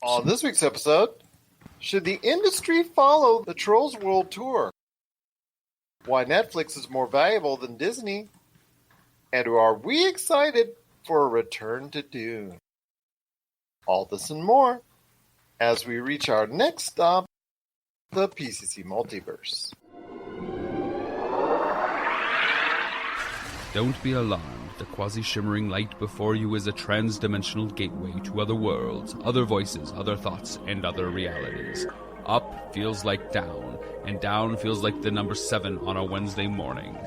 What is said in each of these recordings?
On this week's episode, should the industry follow the Trolls World Tour? Why Netflix is more valuable than Disney? And are we excited for a return to Dune? All this and more as we reach our next stop, the PCC Multiverse. Don't be alarmed. The quasi-shimmering light before you is a trans-dimensional gateway to other worlds, other voices, other thoughts, and other realities. Up feels like down, and down feels like the number 7 on a Wednesday morning.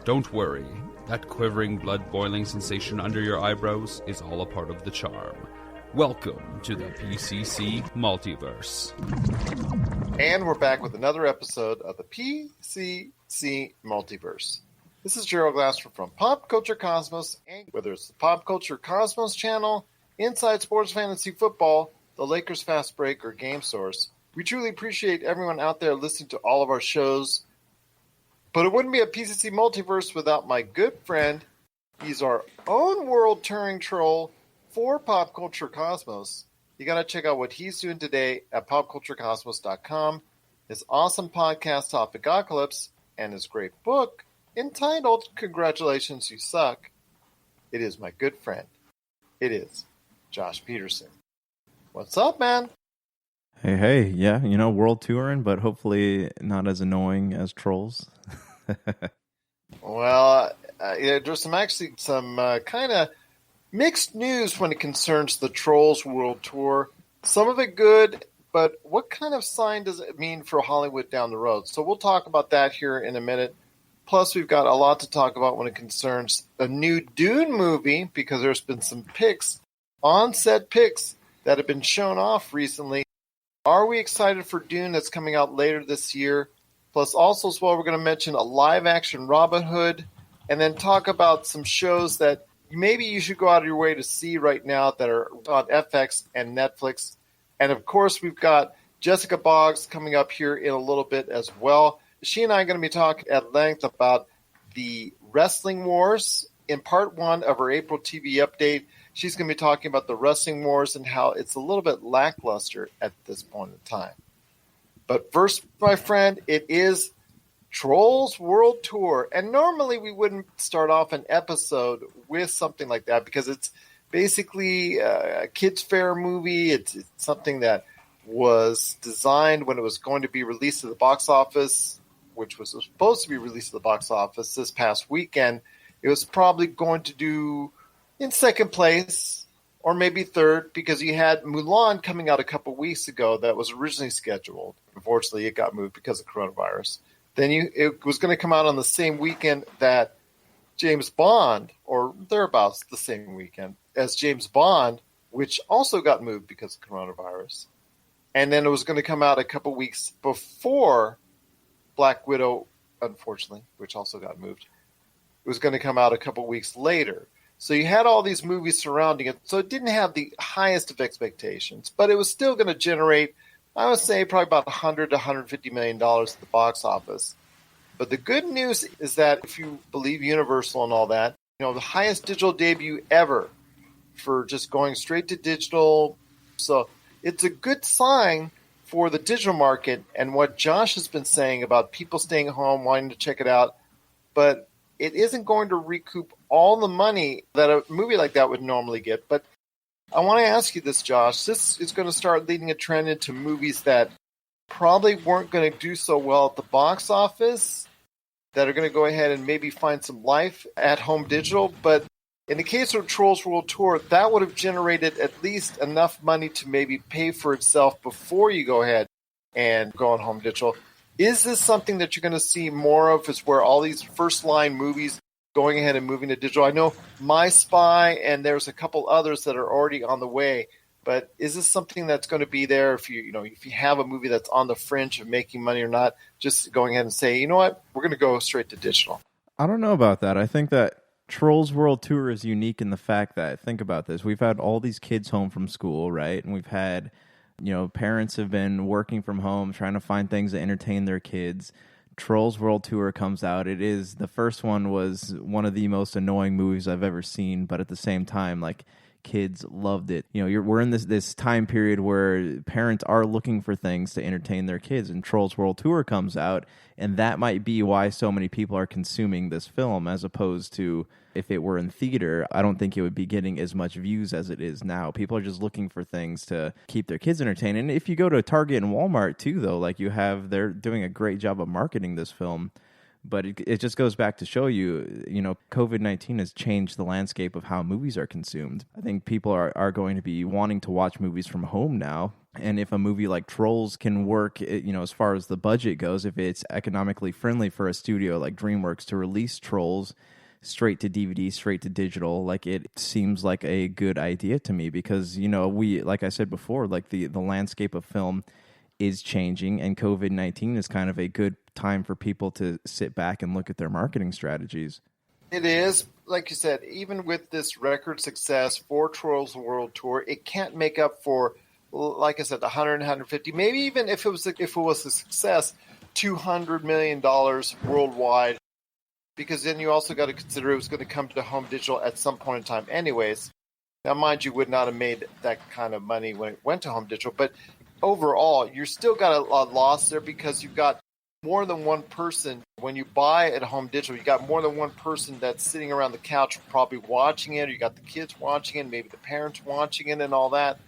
Don't worry. That quivering, blood-boiling sensation under your eyebrows is all a part of the charm. Welcome to the PCC Multiverse. And we're back with another episode of the PCC Multiverse. This is Gerald Glassford from Pop Culture Cosmos, and whether it's the Pop Culture Cosmos channel, Inside Sports Fantasy Football, the Lakers Fast Break, or Game Source, we truly appreciate everyone out there listening to all of our shows. But it wouldn't be a PCC Multiverse without my good friend. He's our own world touring troll for Pop Culture Cosmos. You got to check out what he's doing today at popculturecosmos.com, his awesome podcast, Topicocalypse, and his great book, entitled Congratulations, You Suck. It is my good friend. It is Josh Peterson. What's up, man? Hey, yeah, world touring, but hopefully not as annoying as Trolls. Well, there's some kind of mixed news when it concerns the Trolls World Tour. Some of it good, but what kind of sign does it mean for Hollywood down the road? So we'll talk about that here in a minute. Plus, we've got a lot to talk about when it concerns a new Dune movie, because there's been some on-set pics that have been shown off recently. Are we excited for Dune that's coming out later this year? Plus, also as well, we're going to mention a live-action Robin Hood, and then talk about some shows that maybe you should go out of your way to see right now that are on FX and Netflix. And, of course, we've got Jessica Boggs coming up here in a little bit as well. She and I are going to be talking at length about the Wrestling Wars in part 1 of her April TV update. She's going to be talking about the Wrestling Wars and how it's a little bit lackluster at this point in time. But first, my friend, it is Trolls World Tour. And normally we wouldn't start off an episode with something like that because it's basically a kids' fair movie. It's something that was designed when it was going to be released to the box office, which was supposed to be released to the box office this past weekend. It was probably going to do in second place or maybe third, because you had Mulan coming out a couple weeks ago that was originally scheduled. Unfortunately, it got moved because of coronavirus. Then it was going to come out on the same weekend that James Bond, or thereabouts the same weekend as James Bond, which also got moved because of coronavirus. And then it was going to come out a couple weeks before Black Widow, unfortunately, which also got moved. It was going to come out a couple weeks later. So you had all these movies surrounding it. So it didn't have the highest of expectations, but it was still going to generate, I would say, probably about $100 to $150 million at the box office. But the good news is that if you believe Universal and all that, the highest digital debut ever for just going straight to digital. So it's a good sign for the digital market and what Josh has been saying about people staying home, wanting to check it out. But it isn't going to recoup all the money that a movie like that would normally get. But I want to ask you this, Josh. This is going to start leading a trend into movies that probably weren't going to do so well at the box office, that are going to go ahead and maybe find some life at home digital. But in the case of Trolls World Tour, that would have generated at least enough money to maybe pay for itself before you go ahead and go on home digital. Is this something that you're going to see more of, is where all these first-line movies going ahead and moving to digital? I know My Spy, and there's a couple others that are already on the way. But is this something that's going to be there if you have a movie that's on the fringe of making money or not, just going ahead and say, you know what, we're going to go straight to digital? I don't know about that. I think that Trolls World Tour is unique in the fact that, think about this, we've had all these kids home from school, right? And we've had, parents have been working from home, trying to find things to entertain their kids. Trolls World Tour comes out. The first one was one of the most annoying movies I've ever seen, but at the same time, Kids loved it. We're in this time period where parents are looking for things to entertain their kids, and Trolls World Tour comes out, and that might be why so many people are consuming this film, as opposed to if it were in theater. I don't think it would be getting as much views as it is now. People are just looking for things to keep their kids entertained. And if you go to Target and Walmart too, though, like they're doing a great job of marketing this film. But it just goes back to show you, COVID-19 has changed the landscape of how movies are consumed. I think people are going to be wanting to watch movies from home now. And if a movie like Trolls can work, as far as the budget goes, if it's economically friendly for a studio like Dramwroks to release Trolls straight to DVD, straight to digital, like, it seems like a good idea to me, because, like I said before, like the landscape of film is changing, and COVID-19 is kind of a good time for people to sit back and look at their marketing strategies. It is, like you said, even with this record success for Trolls World Tour, it can't make up for, like I said, 100, 150, maybe even if it was a success, $200 million worldwide, because then you also got to consider it was going to come to home digital at some point in time anyways. Now, mind you, would not have made that kind of money when it went to home digital, but overall, you still got a loss there, because you've got more than one person. When you buy at home digital, you got more than one person that's sitting around the couch probably watching it, or you got the kids watching it, maybe the parents watching it and all that.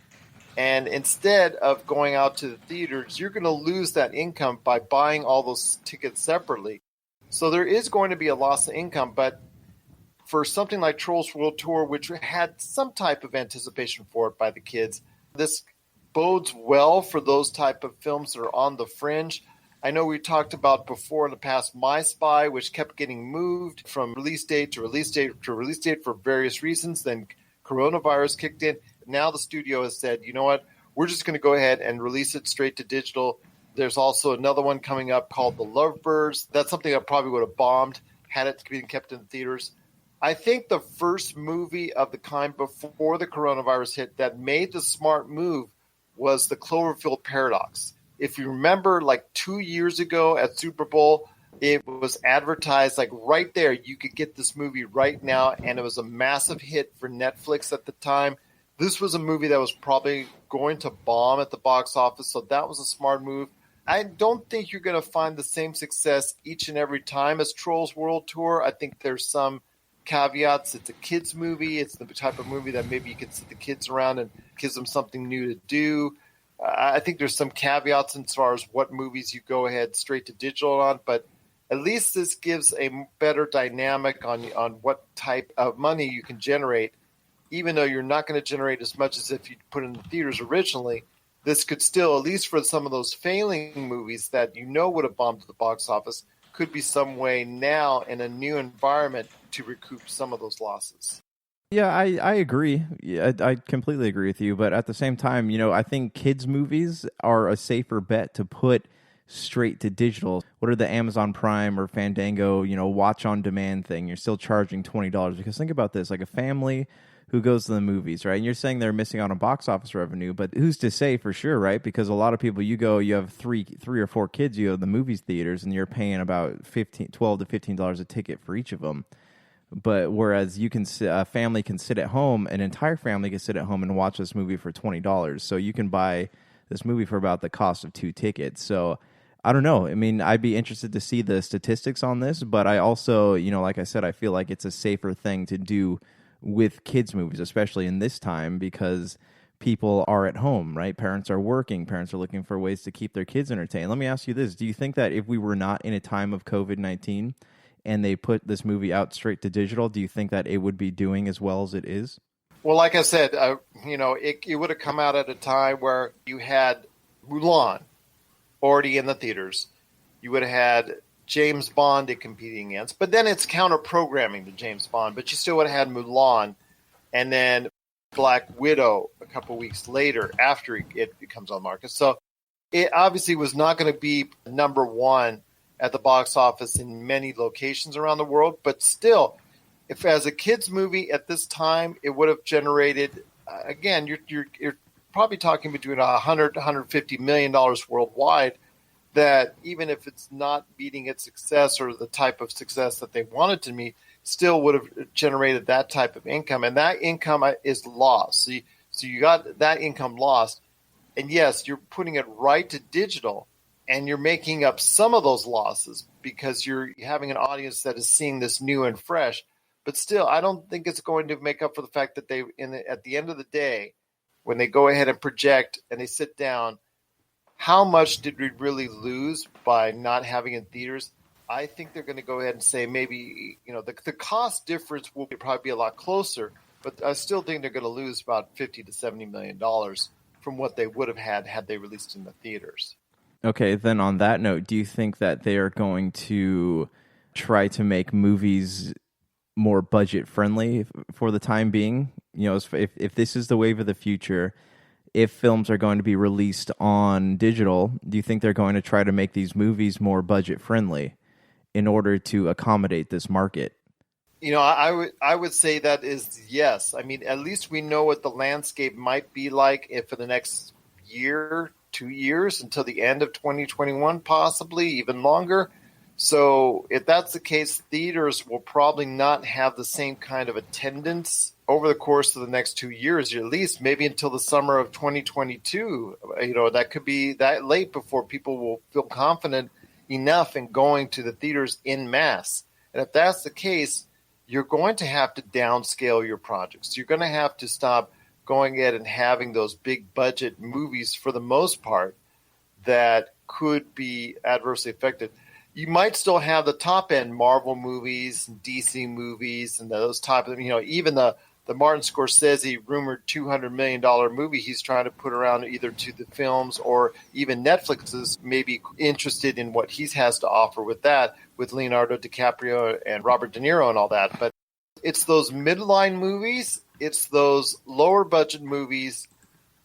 And instead of going out to the theaters, you're going to lose that income by buying all those tickets separately. So there is going to be a loss of income, but for something like Trolls World Tour, which had some type of anticipation for it by the kids, this bodes well for those type of films that are on the fringe. I know we talked about before in the past My Spy, which kept getting moved from release date to release date to release date for various reasons. Then coronavirus kicked in. Now the studio has said, you know what, we're just going to go ahead and release it straight to digital. There's also another one coming up called The Lovebirds. That's something I probably would have bombed had it been kept in the theaters. I think the first movie of the kind before the coronavirus hit that made the smart move was the Cloverfield Paradox. If you remember, like 2 years ago at Super Bowl, it was advertised like right there, you could get this movie right now, and it was a massive hit for Netflix at the time. This was a movie that was probably going to bomb at the box office, so that was a smart move. I don't think you're going to find the same success each and every time as Trolls World Tour. I think there's some caveats. It's a kids movie. It's the type of movie that maybe you can sit the kids around and gives them something new to do. I think there's some caveats as far as what movies you go ahead straight to digital on, but at least this gives a better dynamic on what type of money you can generate. Even though you're not going to generate as much as if you put in the theaters originally, this could still, at least for some of those failing movies that would have bombed at the box office, could be some way now in a new environment to recoup some of those losses. Yeah, I agree. Yeah, I completely agree with you. But at the same time, I think kids' movies are a safer bet to put straight to digital. What are the Amazon Prime or Fandango, watch on demand thing? You're still charging $20. Because think about this, like a family who goes to the movies, right? And you're saying they're missing out on box office revenue, but who's to say for sure, right? Because a lot of people, you have three or four kids, you go to the movies theaters, and you're paying about $12 to $15 a ticket for each of them. But whereas a family can sit at home, an entire family can sit at home and watch this movie for $20. So you can buy this movie for about the cost of 2 tickets. So I don't know. I mean, I'd be interested to see the statistics on this, but I also, like I said, I feel like it's a safer thing to do with kids' movies, especially in this time, because people are at home, right? Parents are working. Parents are looking for ways to keep their kids entertained. Let me ask you this. Do you think that if we were not in a time of COVID-19 and they put this movie out straight to digital, do you think that it would be doing as well as it is? Well, like I said, it would have come out at a time where you had Mulan already in the theaters. You would have had James Bond competing against, but then it's counter-programming to James Bond, but you still would have had Mulan, and then Black Widow a couple weeks later after it comes on the market. So it obviously was not going to be number one at the box office in many locations around the world, but still, if as a kids movie at this time, it would have generated, again, you're probably talking between $100 to $150 million worldwide, that even if it's not meeting its success or the type of success that they wanted to meet, still would have generated that type of income, and that income is lost. So you got that income lost, and yes, you're putting it right to digital, and you're making up some of those losses because you're having an audience that is seeing this new and fresh. But still, I don't think it's going to make up for the fact that at the end of the day, when they go ahead and project and they sit down, how much did we really lose by not having it in theaters? I think they're going to go ahead and say maybe, the cost difference will probably be a lot closer, but I still think they're going to lose about $50 to $70 million from what they would have had they released in the theaters. Okay, then on that note, do you think that they are going to try to make movies more budget friendly for the time being? If this is the wave of the future, if films are going to be released on digital, do you think they're going to try to make these movies more budget friendly in order to accommodate this market? I would say that is yes. I mean, at least we know what the landscape might be like if for the next year, 2 years, until the end of 2021, possibly even longer. So if that's the case, theaters will probably not have the same kind of attendance over the course of the next 2 years, at least maybe until the summer of 2022. That could be that late before people will feel confident enough in going to the theaters en masse. And if that's the case, you're going to have to downscale your projects. You're going to have to stop going ahead and having those big budget movies for the most part that could be adversely affected. You might still have the top end Marvel movies, and DC movies, and those type of, even the Martin Scorsese rumored $200 million movie he's trying to put around either to the films, or even Netflix is maybe interested in what he has to offer with that, with Leonardo DiCaprio and Robert De Niro and all that. But it's those midline movies, it's those lower budget movies.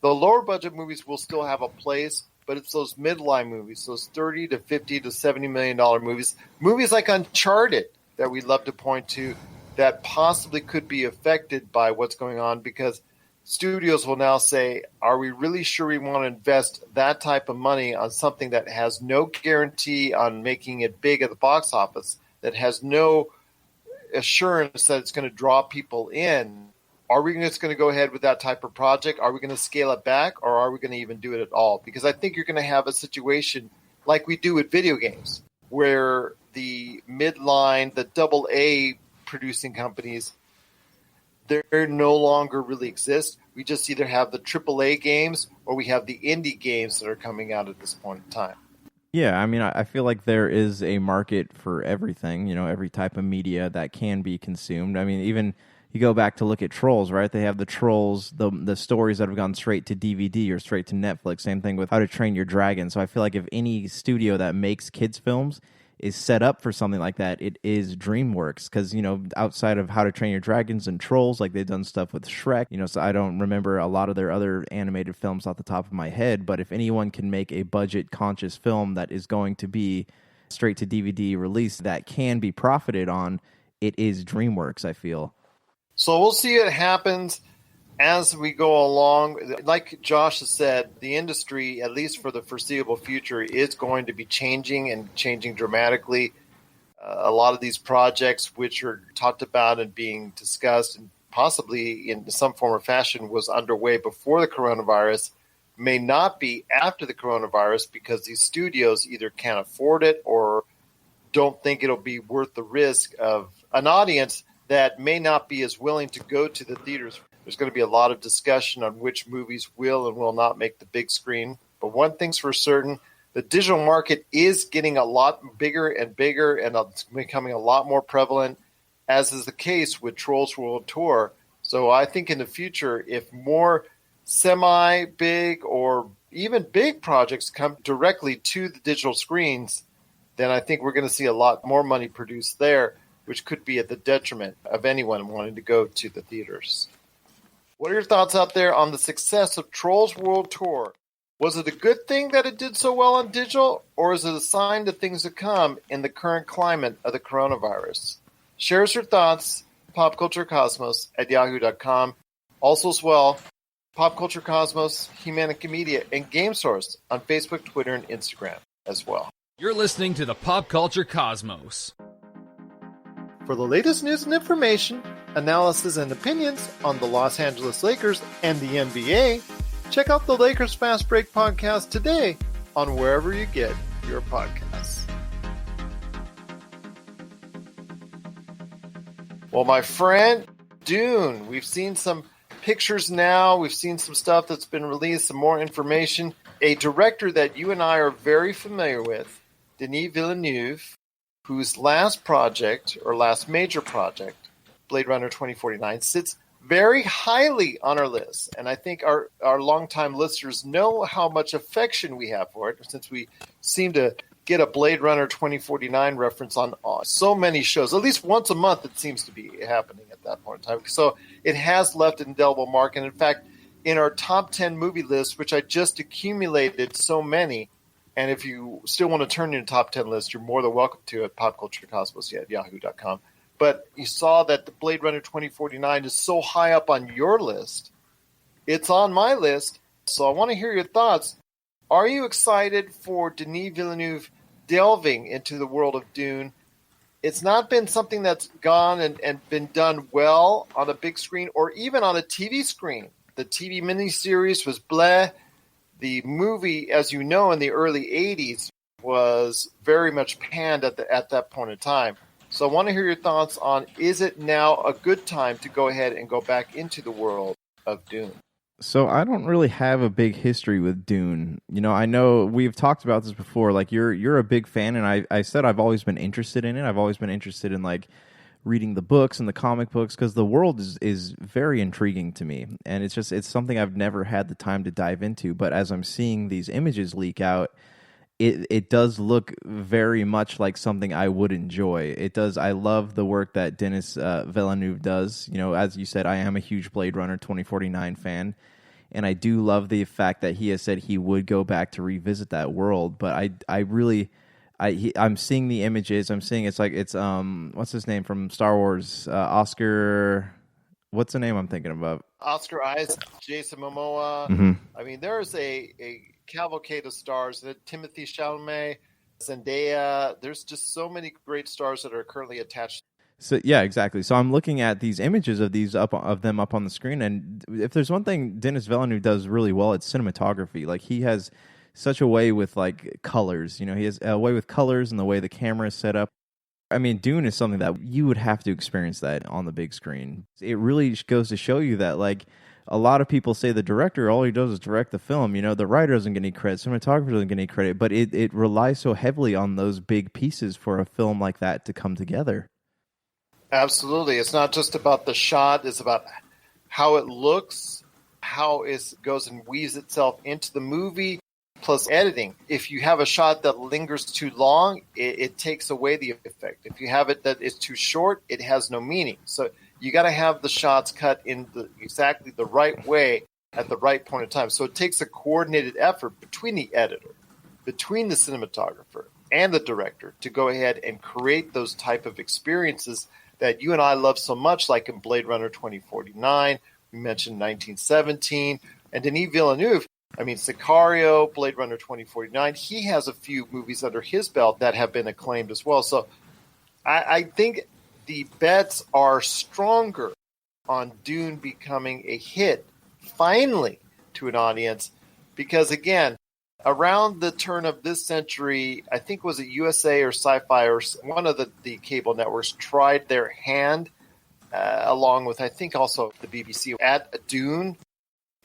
The lower budget movies will still have a place, but it's those midline movies, those $30 to $50 to $70 million movies like Uncharted that we love to point to, that possibly could be affected by what's going on, because studios will now say, are we really sure we want to invest that type of money on something that has no guarantee on making it big at the box office, that has no assurance that it's going to draw people in? Are we just going to go ahead with that type of project? Are we going to scale it back, or are we going to even do it at all? Because I think you're going to have a situation like we do with video games, where the midline, the AA producing companies, they no longer really exist. We just either have the AAA games or we have the indie games that are coming out at this point in time. Yeah, I mean, I feel like there is a market for everything, every type of media that can be consumed. I mean, even you go back to look at Trolls, right? They have the Trolls, the stories that have gone straight to DVD or straight to Netflix. Same thing with How to Train Your Dragon. So I feel like if any studio that makes kids films is set up for something like that, it is DreamWorks. Because, outside of How to Train Your Dragons and Trolls, like they've done stuff with Shrek, so I don't remember a lot of their other animated films off the top of my head. But if anyone can make a budget-conscious film that is going to be straight to DVD release that can be profited on, it is DreamWorks, I feel. So we'll see what happens as we go along. Like Josh has said, the industry, at least for the foreseeable future, is going to be changing and changing dramatically. A lot of these projects, which are talked about and being discussed and possibly in some form or fashion was underway before the coronavirus, may not be after the coronavirus, because these studios either can't afford it or don't think it'll be worth the risk of an audience that may not be as willing to go to the theaters. There's going to be a lot of discussion on which movies will and will not make the big screen. But one thing's for certain, the digital market is getting a lot bigger and bigger, and it's becoming a lot more prevalent, as is the case with Trolls World Tour. So I think in the future, if more semi-big or even big projects come directly to the digital screens, then I think we're going to see a lot more money produced there, which could be at the detriment of anyone wanting to go to the theaters. What are your thoughts out there on the success of Trolls World Tour? Was it a good thing that it did so well on digital, or is it a sign to things to come in the current climate of the coronavirus? Share us your thoughts, popculturecosmos@yahoo.com. Also as well, Pop Culture Cosmos, Humanica Media, and Game Source on Facebook, Twitter, and Instagram as well. You're listening to the Pop Culture Cosmos. For the latest news and information, analysis and opinions on the Los Angeles Lakers and the NBA, check out the Lakers Fast Break podcast today on wherever you get your podcasts. Well, my friend, Dune, we've seen some pictures now. We've seen some stuff that's been released, some more information. A director that you and I are very familiar with, Denis Villeneuve, whose last project, or last major project, Blade Runner 2049, sits very highly on our list. And I think our longtime listeners know how much affection we have for it, since we seem to get a Blade Runner 2049 reference on so many shows. At least once a month it seems to be happening at that point in time. So it has left an indelible mark. And in fact, in our top 10 movie list, which I just accumulated so many, and if you still want to turn in a top 10 list, you're more than welcome to at popculturecosmos at yahoo.com. But you saw that the Blade Runner 2049 is so high up on your list. It's on my list, so I want to hear your thoughts. Are you excited for Denis Villeneuve delving into the world of Dune? It's not been something that's gone and been done well on a big screen or even on a TV screen. The TV miniseries was bleh. The movie, as you know, in the early 80s was very much panned at that point in time. So I want to hear your thoughts on, is it now a good time to go ahead and go back into the world of Dune? So I don't really have a big history with Dune. You know, I know we've talked about this before. Like, you're a big fan, and I said I've always been interested in it. I've always been interested in, like, reading the books and the comic books, because the world is very intriguing to me, and it's something I've never had the time to dive into. But as I'm seeing these images leak out, it does look very much like something I would enjoy. It does. I love the work that Denis Villeneuve does. You know, as you said, I am a huge Blade Runner 2049 fan, and I do love the fact that he has said he would go back to revisit that world. But I'm seeing the images. I'm seeing it's what's his name from Star Wars? Oscar. What's the name I'm thinking about? Oscar Isaac, Jason Momoa. Mm-hmm. I mean, there's a cavalcade of stars. Timothy Chalamet, Zendaya. There's just so many great stars that are currently attached. So yeah, exactly. So I'm looking at these images of them up on the screen, and if there's one thing Denis Villeneuve does really well, it's cinematography. Like, he has such a way with, like, colors. You know, he has a way with colors and the way the camera is set up. I mean, Dune is something that you would have to experience that on the big screen. It really goes to show you that, like, a lot of people say the director, all he does is direct the film. You know, the writer doesn't get any credit, cinematographer doesn't get any credit, but it relies so heavily on those big pieces for a film like that to come together. Absolutely. It's not just about the shot. It's about how it looks, how it goes and weaves itself into the movie, plus editing. If you have a shot that lingers too long, it takes away the effect. If you have it that is too short, it has no meaning. So you got to have the shots cut in exactly the right way at the right point in time. So it takes a coordinated effort between the editor, between the cinematographer, and the director to go ahead and create those type of experiences that you and I love so much, like in Blade Runner 2049. We mentioned 1917. And Denis Villeneuve, I mean, Sicario, Blade Runner 2049, he has a few movies under his belt that have been acclaimed as well. So I think the bets are stronger on Dune becoming a hit, finally, to an audience. Because, again, around the turn of this century, I think was it USA or Sci-Fi or one of the cable networks tried their hand, along with, I think, also the BBC, at Dune.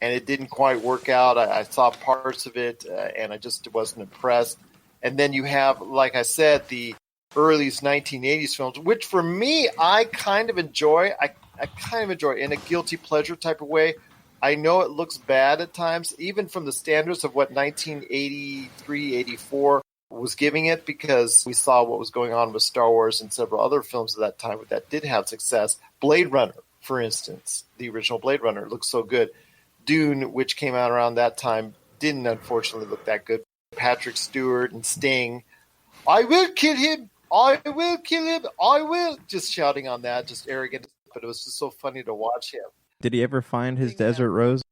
And it didn't quite work out. I saw parts of it, and I just wasn't impressed. And then you have, like I said, the early 1980s films, which for me, I kind of enjoy. I kind of enjoy in a guilty pleasure type of way. I know it looks bad at times, even from the standards of what 1983, 84 was giving it, because we saw what was going on with Star Wars and several other films at that time that did have success. Blade Runner, for instance, the original Blade Runner looks so good. Dune, which came out around that time, didn't unfortunately look that good. Patrick Stewart and Sting, I will kill him, I will kill him, I will, just shouting on that, just arrogant, but it was just so funny to watch him. Did he ever find his desert rose?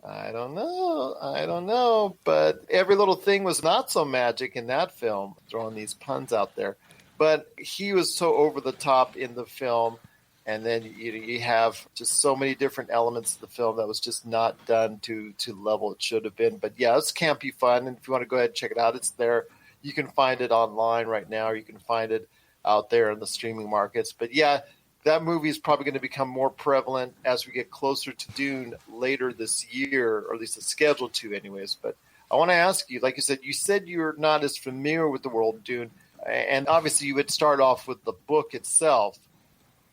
I don't know, but every little thing was not so magic in that film, throwing these puns out there. but he was so over the top in the film. And then you have just so many different elements of the film that was just not done to the level it should have been. But yeah, it's campy fun. And if you want to go ahead and check it out, it's there. You can find it online right now. Or you can find it out there in the streaming markets. But yeah, that movie is probably going to become more prevalent as we get closer to Dune later this year, or at least it's scheduled to anyways. But I want to ask you, like you said you're not as familiar with the world of Dune. And obviously you would start off with the book itself.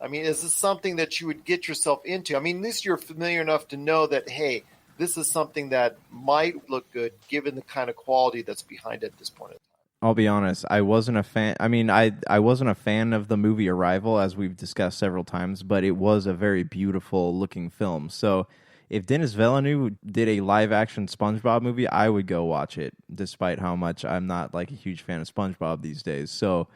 I mean, is this something that you would get yourself into? I mean, at least you're familiar enough to know that, hey, this is something that might look good given the kind of quality that's behind it at this point in time. I'll be honest, I wasn't a fan. I mean, I wasn't a fan of the movie Arrival, as we've discussed several times, but it was a very beautiful looking film. So if Denis Villeneuve did a live action SpongeBob movie, I would go watch it, despite how much I'm not like a huge fan of SpongeBob these days. So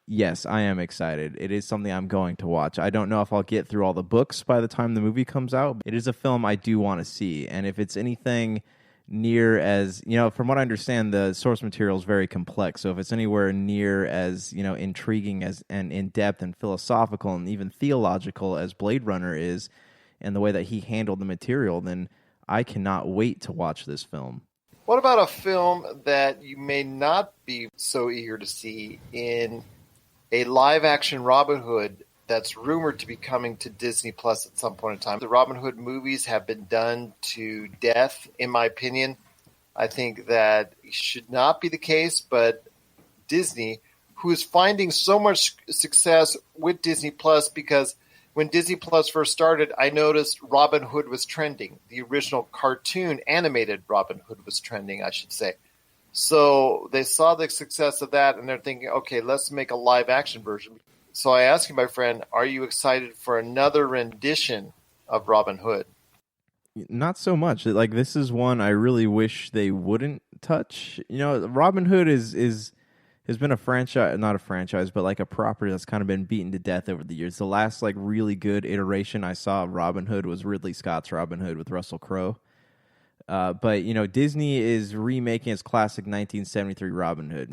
yes, I am excited. It is something I'm going to watch. I don't know if I'll get through all the books by the time the movie comes out. It is a film I do want to see. And if it's anything near as, from what I understand, the source material is very complex. So if it's anywhere near as, intriguing as and in-depth and philosophical and even theological as Blade Runner is, and the way that he handled the material, then I cannot wait to watch this film. What about a film that you may not be so eager to see in a live-action Robin Hood that's rumored to be coming to Disney Plus at some point in time? The Robin Hood movies have been done to death, in my opinion. I think that should not be the case, but Disney, who is finding so much success with Disney Plus, because when Disney Plus first started, I noticed Robin Hood was trending. The original cartoon animated Robin Hood was trending, I should say. So they saw the success of that, and they're thinking, okay, let's make a live-action version. So I asked you, my friend, are you excited for another rendition of Robin Hood? Not so much. Like, this is one I really wish they wouldn't touch. Robin Hood has been a franchise, not a franchise, but like a property that's kind of been beaten to death over the years. The last like really good iteration I saw of Robin Hood was Ridley Scott's Robin Hood with Russell Crowe. But Disney is remaking its classic 1973 Robin Hood.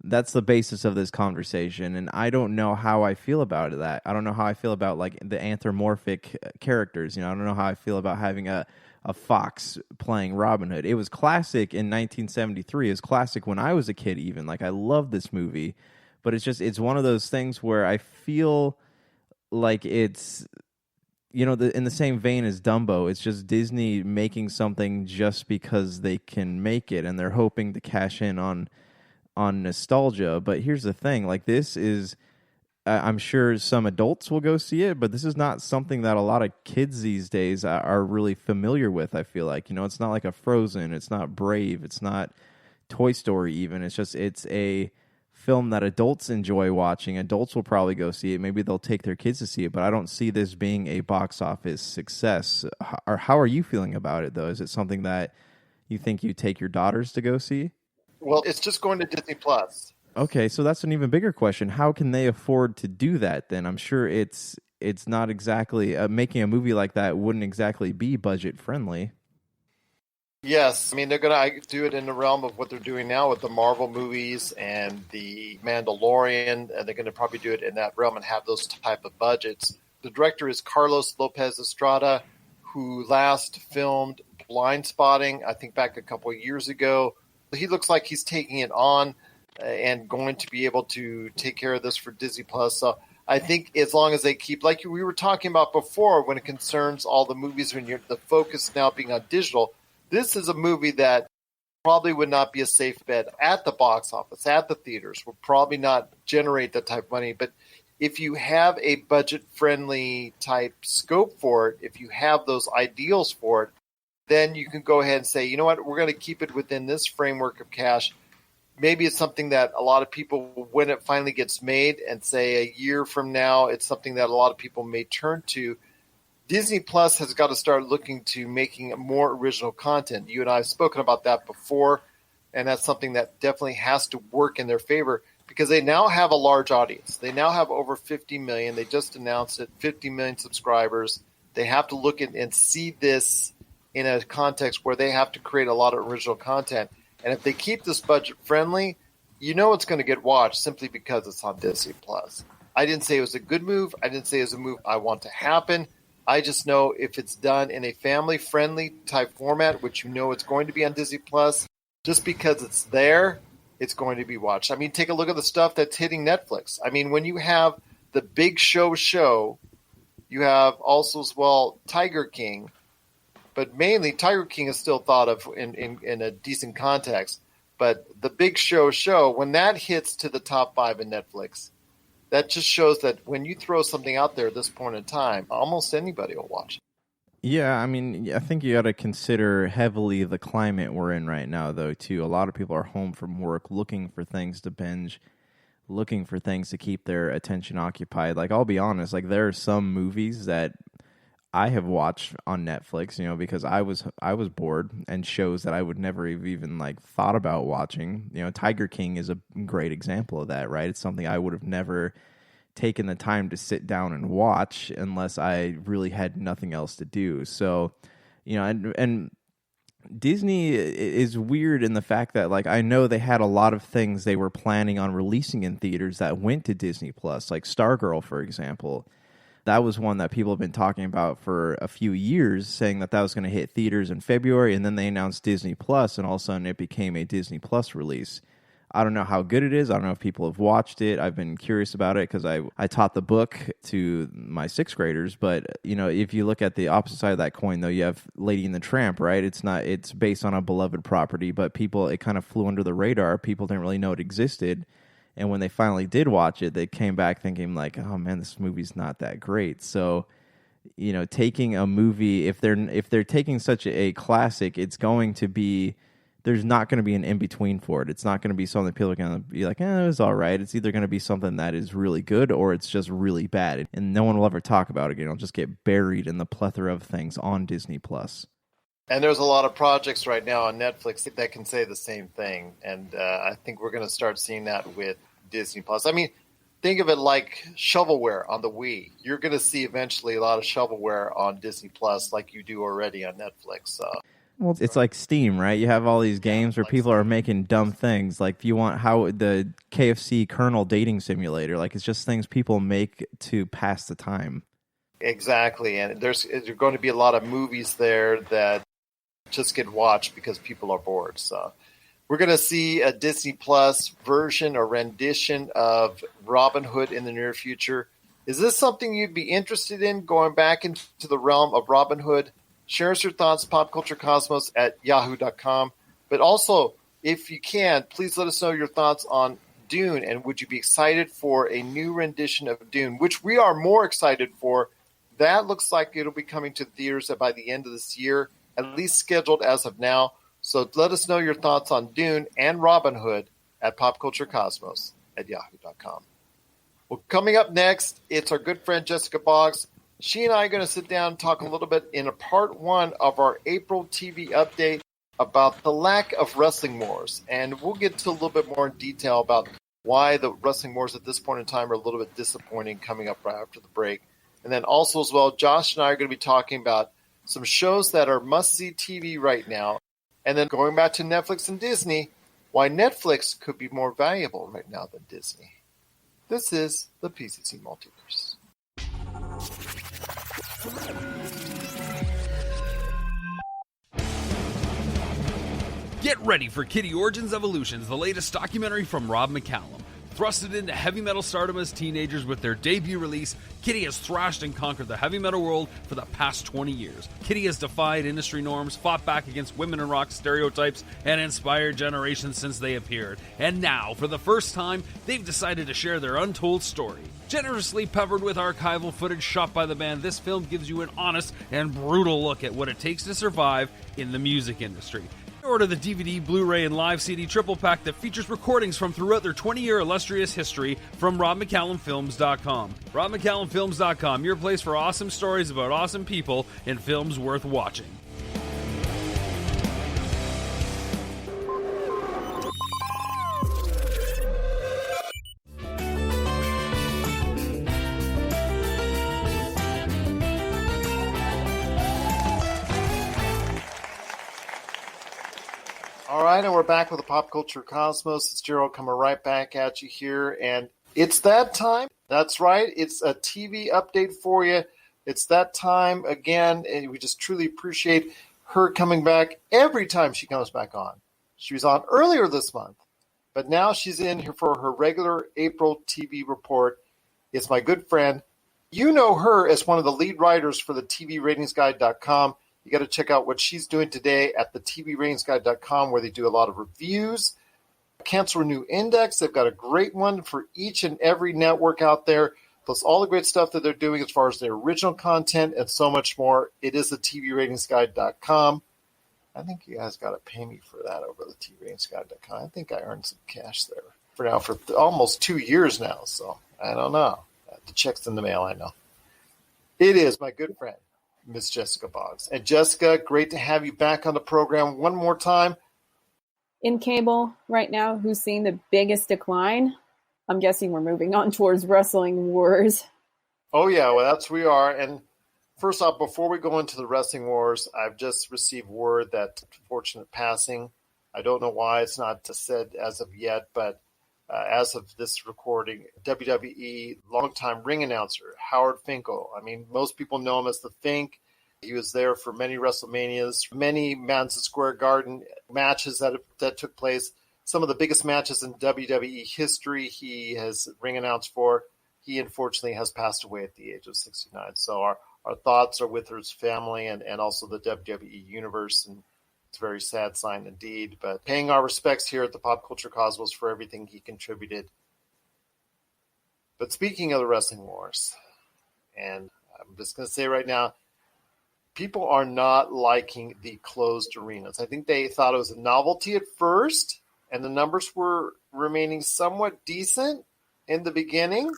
That's the basis of this conversation, and I don't know how I feel about that. I don't know how I feel about like the anthropomorphic characters. I don't know how I feel about having a fox playing Robin Hood. It was classic in 1973. It was classic when I was a kid. Even like I love this movie, but it's one of those things where I feel like it's. In the same vein as Dumbo, it's just Disney making something just because they can make it, and they're hoping to cash in on nostalgia. But here's the thing: like this is, I'm sure some adults will go see it, but this is not something that a lot of kids these days are really familiar with. I feel like it's not like a Frozen, it's not Brave, it's not Toy Story. Even it's a film that adults enjoy watching. Adults will probably go see it. Maybe they'll take their kids to see it, but I don't see this being a box office success. Or how are you feeling about it, though? Is it something that you think you take your daughters to go see? Well, it's just going to Disney Plus. Okay, so that's an even bigger question. How can they afford to do that then? I'm sure it's not exactly making a movie like that wouldn't exactly be budget friendly. Yes, I mean, they're going to do it in the realm of what they're doing now with the Marvel movies and the Mandalorian, and they're going to probably do it in that realm and have those type of budgets. The director is Carlos Lopez Estrada, who last filmed Blind Spotting, I think back a couple of years ago. He looks like he's taking it on and going to be able to take care of this for Disney Plus. So I think as long as they keep, like we were talking about before, when it concerns all the movies, when the focus now being on digital, this is a movie that probably would not be a safe bet at the box office, at the theaters, will probably not generate that type of money. But if you have a budget-friendly type scope for it, if you have those ideals for it, then you can go ahead and say, you know what, we're going to keep it within this framework of cash. Maybe it's something that a lot of people, when it finally gets made, and say a year from now, it's something that a lot of people may turn to. Disney Plus has got to start looking to making more original content. You and I have spoken about that before, and that's something that definitely has to work in their favor because they now have a large audience. They now have over 50 million. They just announced it, 50 million subscribers. They have to look at and see this in a context where they have to create a lot of original content. And if they keep this budget friendly, you know it's going to get watched simply because it's on Disney Plus. I didn't say it was a good move. I didn't say it was a move I want to happen. I just know if it's done in a family-friendly type format, which you know it's going to be on Disney Plus, just because it's there, it's going to be watched. I mean, take a look at the stuff that's hitting Netflix. I mean, when you have the Big Show, you have also as well Tiger King, but mainly Tiger King is still thought of in a decent context. But the Big Show, when that hits to the top 5 in Netflix, that just shows that when you throw something out there at this point in time, almost anybody will watch it. Yeah, I mean, I think you got to consider heavily the climate we're in right now, though, too. A lot of people are home from work looking for things to binge, looking for things to keep their attention occupied. Like, I'll be honest, like, there are some movies that I have watched on Netflix, you know, because I was bored, and shows that I would never have even, like, thought about watching. You know, Tiger King is a great example of that, right? It's something I would have never taken the time to sit down and watch unless I really had nothing else to do. So, you know, and Disney is weird in the fact that, like, I know they had a lot of things they were planning on releasing in theaters that went to Disney Plus, like Stargirl, for example. That was one that people have been talking about for a few years, saying that was going to hit theaters in February, and then they announced Disney Plus, and all of a sudden it became a Disney Plus release. I don't know how good it is. I don't know if people have watched it. I've been curious about it because I taught the book to my 6th graders. But, you know, if you look at the opposite side of that coin, though, you have Lady and the Tramp, right? It's based on a beloved property, but it kind of flew under the radar. People didn't really know it existed. And when they finally did watch it, they came back thinking like, oh man, this movie's not that great. So, you know, taking a movie, if they're taking such a classic, it's going to be, there's not going to be an in-between for it. It's not going to be something people are going to be like, it was all right. It's either going to be something that is really good or it's just really bad. And no one will ever talk about it again. It'll just get buried in the plethora of things on Disney+. And there's a lot of projects right now on Netflix that can say the same thing. And I think we're going to start seeing that with Disney+. I mean, think of it like shovelware on the Wii. You're going to see eventually a lot of shovelware on Disney+, like you do already on Netflix. Well, it's like Steam, right? You have all these games where people are making dumb things. Like, if you want the KFC Colonel dating simulator, like, it's just things people make to pass the time. Exactly. And there's going to be a lot of movies there that just get watched because people are bored. So we're going to see a Disney Plus version or rendition of Robin Hood in the near future. Is this something you'd be interested in, going back into the realm of Robin Hood? Share us your thoughts, popculturecosmos at yahoo.com. But also, if you can, please let us know your thoughts on Dune. And would you be excited for a new rendition of Dune, which we are more excited for? That looks like it'll be coming to theaters by the end of this year, at least scheduled as of now. So let us know your thoughts on Dune and Robin Hood at popculturecosmos at yahoo.com. Well, coming up next, it's our good friend Jessica Boggs. She and I are going to sit down and talk a little bit in a part 1 of our April TV update about the lack of wrestling wars. And we'll get to a little bit more in detail about why the wrestling wars at this point in time are a little bit disappointing, coming up right after the break. And then also as well, Josh and I are going to be talking about some shows that are must-see TV right now. And then going back to Netflix and Disney, why Netflix could be more valuable right now than Disney. This is the PCC Multiverse. Get ready for Kitty Origins Evolutions, the latest documentary from Rob McCallum. Thrusted into heavy metal stardom as teenagers with their debut release, Kitty has thrashed and conquered the heavy metal world for the past 20 years. Kitty has defied industry norms, fought back against women in rock stereotypes, and inspired generations since they appeared. And now, for the first time, they've decided to share their untold story. Generously peppered with archival footage shot by the band, this film gives you an honest and brutal look at what it takes to survive in the music industry. Order the DVD, Blu-ray, and live CD triple pack that features recordings from throughout their 20-year illustrious history from RobMcCallumFilms.com. RobMcCallumFilms.com, your place for awesome stories about awesome people and films worth watching. All right, and we're back with the Pop Culture Cosmos. It's Gerald coming right back at you here, and it's that time. That's right. It's a TV update for you. It's that time again, and we just truly appreciate her coming back every time she comes back on. She was on earlier this month, but now she's in here for her regular April TV report. It's my good friend. You know her as one of the lead writers for the TVRatingsGuide.com. You got to check out what she's doing today at the TVRatingsGuide.com, where they do a lot of reviews. Cancel Renew Index, they've got a great one for each and every network out there, plus all the great stuff that they're doing as far as their original content and so much more. It is the TVRatingsGuide.com. I think you guys got to pay me for that over the TVRatingsGuide.com. I think I earned some cash there for now for almost 2 years now, so I don't know. The check's in the mail, I know. It is my good friend, Miss Jessica Boggs. And Jessica, great to have you back on the program one more time. In cable right now, who's seeing the biggest decline? I'm guessing we're moving on towards Wrestling Wars. Oh, yeah, well, that's where we are. And first off, before we go into the Wrestling Wars, I've just received word that unfortunate passing. I don't know why it's not said as of yet, but as of this recording, WWE longtime ring announcer, Howard Finkel. I mean, most people know him as the Fink. He was there for many WrestleManias, many Madison Square Garden matches that took place. Some of the biggest matches in WWE history he has ring announced for. He unfortunately has passed away at the age of 69. So our thoughts are with his family and also the WWE universe, and it's a very sad sign indeed, but paying our respects here at the Pop Culture Cosmos for everything he contributed. But speaking of the Wrestling Wars, and I'm just going to say right now, people are not liking the closed arenas. I think they thought it was a novelty at first, and the numbers were remaining somewhat decent in the beginning,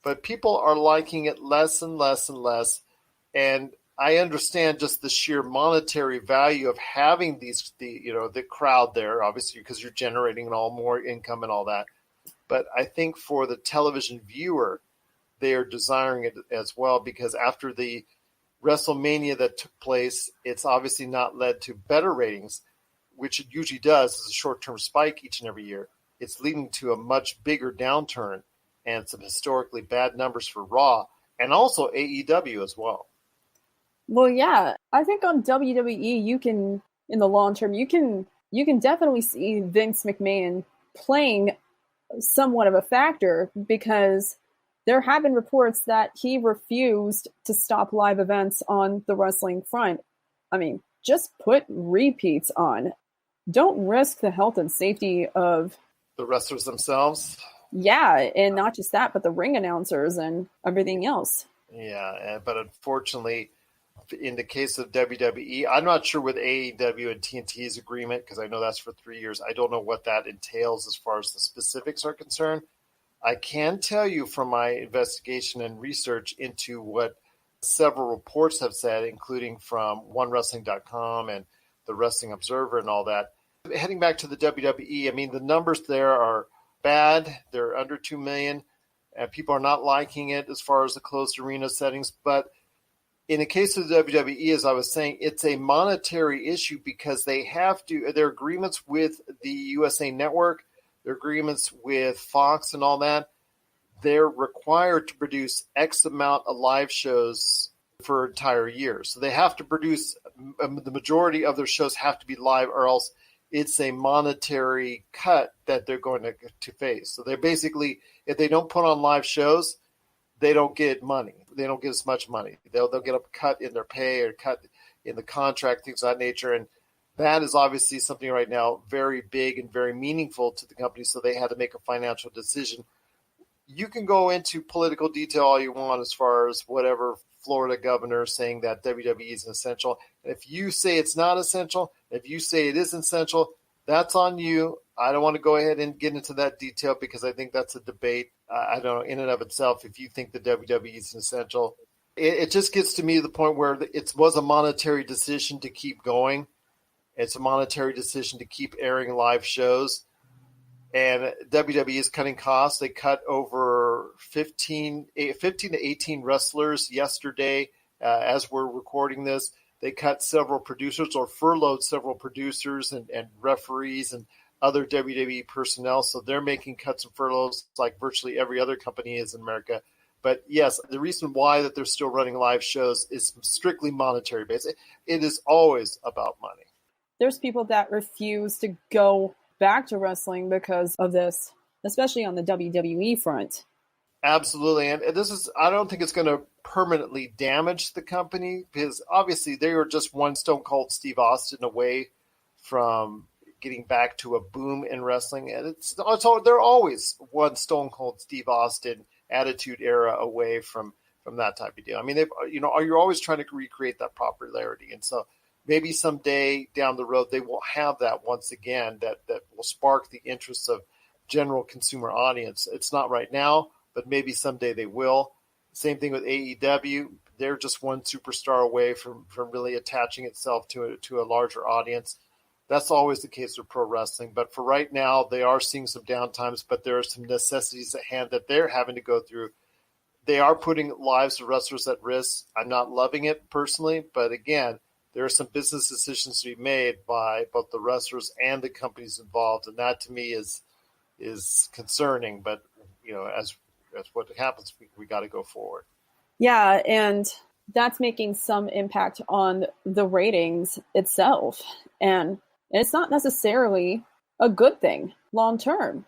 but people are liking it less and less and less, and I understand just the sheer monetary value of having the crowd there, obviously, because you're generating all more income and all that. But I think for the television viewer, they are desiring it as well, because after the WrestleMania that took place, it's obviously not led to better ratings, which it usually does as a short-term spike each and every year. It's leading to a much bigger downturn and some historically bad numbers for Raw and also AEW as well. Well, yeah, I think on WWE, you can, in the long term, you can definitely see Vince McMahon playing somewhat of a factor, because there have been reports that he refused to stop live events on the wrestling front. I mean, just put repeats on. Don't risk the health and safety of the wrestlers themselves. Yeah, and not just that, but the ring announcers and everything else. Yeah, but unfortunately, in the case of WWE, I'm not sure with AEW and TNT's agreement, because I know that's for 3 years. I don't know what that entails as far as the specifics are concerned. I can tell you from my investigation and research into what several reports have said, including from OneWrestling.com and the Wrestling Observer and all that. Heading back to the WWE, I mean, the numbers there are bad. They're under 2 million. People are not liking it as far as the closed arena settings, but in the case of the WWE, as I was saying, it's a monetary issue because they have to, their agreements with the USA Network, their agreements with Fox and all that, they're required to produce X amount of live shows for an entire year. So they have to produce, the majority of their shows have to be live, or else it's a monetary cut that they're going to face. So they're basically, if they don't put on live shows, they don't get money. They don't get as much money. They'll get a cut in their pay or cut in the contract, things of that nature. And that is obviously something right now very big and very meaningful to the company. So they had to make a financial decision. You can go into political detail all you want as far as whatever Florida governor saying that WWE is essential. And if you say it's not essential, if you say it is essential, that's on you. I don't want to go ahead and get into that detail because I think that's a debate. I don't know, in and of itself, if you think the WWE is essential. It just gets to me to the point where it was a monetary decision to keep going. It's a monetary decision to keep airing live shows. And WWE is cutting costs. They cut over 15 to 18 wrestlers yesterday as we're recording this. they cut several producers or furloughed several producers and referees and other WWE personnel. So they're making cuts and furloughs like virtually every other company is in America. But yes, the reason why that they're still running live shows is strictly monetary based. It is always about money. There's people that refuse to go back to wrestling because of this, especially on the WWE front. Absolutely. And this is, I don't think it's going to permanently damage the company because obviously they were just one Stone Cold Steve Austin away from getting back to a boom in wrestling. And they're always one Stone Cold Steve Austin attitude era away from that type of deal. I mean, you're always trying to recreate that popularity. And so maybe someday down the road, they will have that once again, that will spark the interest of general consumer audience. It's not right now, but maybe someday they will. Same thing with AEW. They're just one superstar away from really attaching itself to a larger audience. That's always the case with pro wrestling. But for right now, they are seeing some downtimes, but there are some necessities at hand that they're having to go through. They are putting lives of wrestlers at risk. I'm not loving it personally, but again, there are some business decisions to be made by both the wrestlers and the companies involved, and that to me is concerning. But as what happens, we got to go forward. Yeah, and that's making some impact on the ratings itself, and it's not necessarily a good thing long term.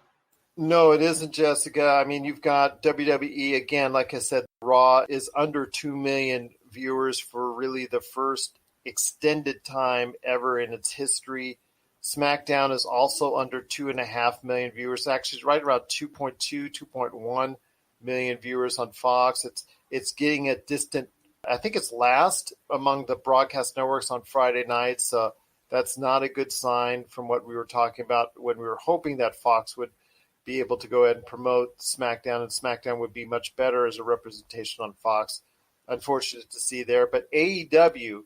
No, it isn't, Jessica. I mean, you've got WWE again. Like I said, Raw is under 2 million viewers for really the first extended time ever in its history. SmackDown is also under 2.5 million viewers. Actually, it's right around 2.1 million viewers on Fox. It's getting a distant. I think it's last among the broadcast networks on Friday nights. So that's not a good sign from what we were talking about when we were hoping that Fox would be able to go ahead and promote SmackDown, and SmackDown would be much better as a representation on Fox. Unfortunate to see there. But AEW,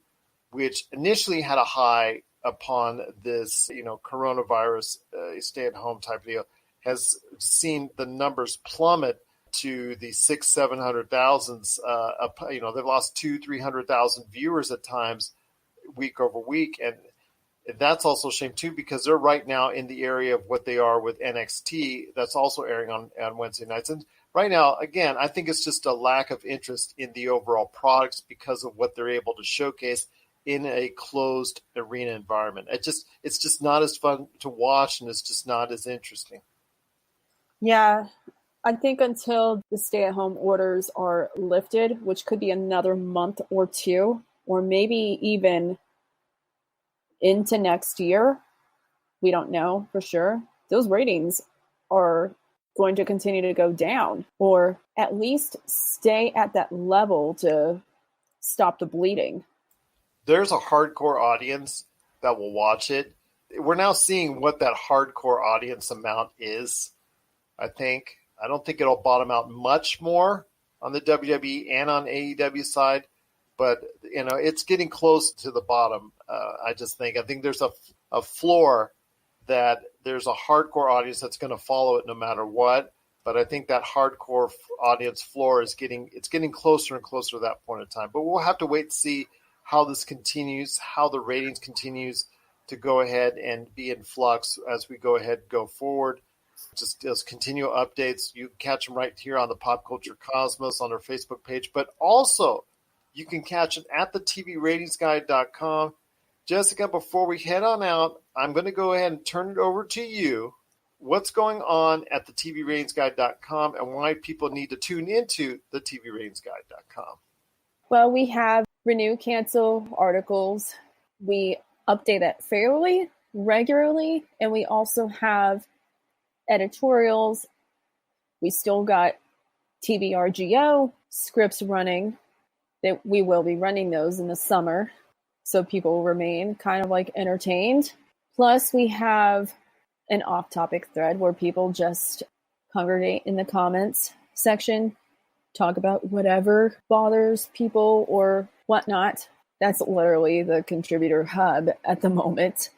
which initially had a high upon this, coronavirus stay-at-home type deal, has seen the numbers plummet to the 600,000-700,000. They've lost 200,000-300,000 viewers at times, week over week, and that's also a shame too because they're right now in the area of what they are with NXT. That's also airing on Wednesday nights. And right now, again, I think it's just a lack of interest in the overall products because of what they're able to showcase in a closed arena environment. It's just not as fun to watch, and it's just not as interesting. Yeah, I think until the stay-at-home orders are lifted, which could be another month or two, or maybe even into next year, we don't know for sure, those ratings are going to continue to go down, or at least stay at that level to stop the bleeding. There's a hardcore audience that will watch it. We're now seeing what that hardcore audience amount is, I think. I don't think it'll bottom out much more on the WWE and on AEW side, but it's getting close to the bottom. I think there's a floor that there's a hardcore audience that's going to follow it no matter what. But I think that hardcore audience floor is getting closer and closer to that point in time. But we'll have to wait to see how this continues, how the ratings continues to go ahead and be in flux as we go ahead and go forward. Just as continual updates, you can catch them right here on the Pop Culture Cosmos on our Facebook page, but also you can catch it at the TVRatingsGuide.com. Jessica, before we head on out, I'm going to go ahead and turn it over to you. What's going on at the TVRatingsGuide.com and why people need to tune into the TVRatingsGuide.com? Well, we have renew, cancel articles. We update it fairly regularly, and we also have editorials. We still got TVRGO scripts running. That we will be running those in the summer, so people will remain kind of like entertained. Plus, we have an off-topic thread where people just congregate in the comments section, talk about whatever bothers people or whatnot. That's literally the contributor hub at the moment.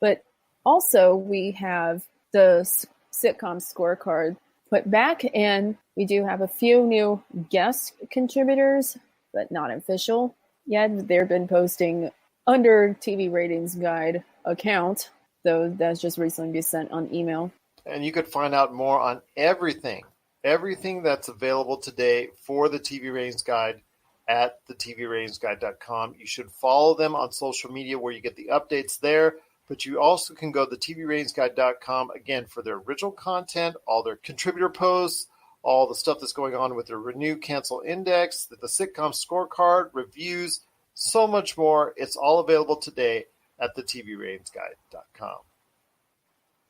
But also, we have the sitcom scorecard put back, and we do have a few new guest contributors, but not official. Yeah, they've been posting under TV Ratings Guide account, though that's just recently been sent on email. And you could find out more on everything that's available today for the TV Ratings Guide at theTVRatingsGuide.com. You should follow them on social media where you get the updates there, but you also can go to theTVRatingsGuide.com, again, for their original content, all their contributor posts, all the stuff that's going on with their Renew Cancel Index, the sitcom scorecard, reviews, so much more. It's all available today at theTVRatingsGuide.com.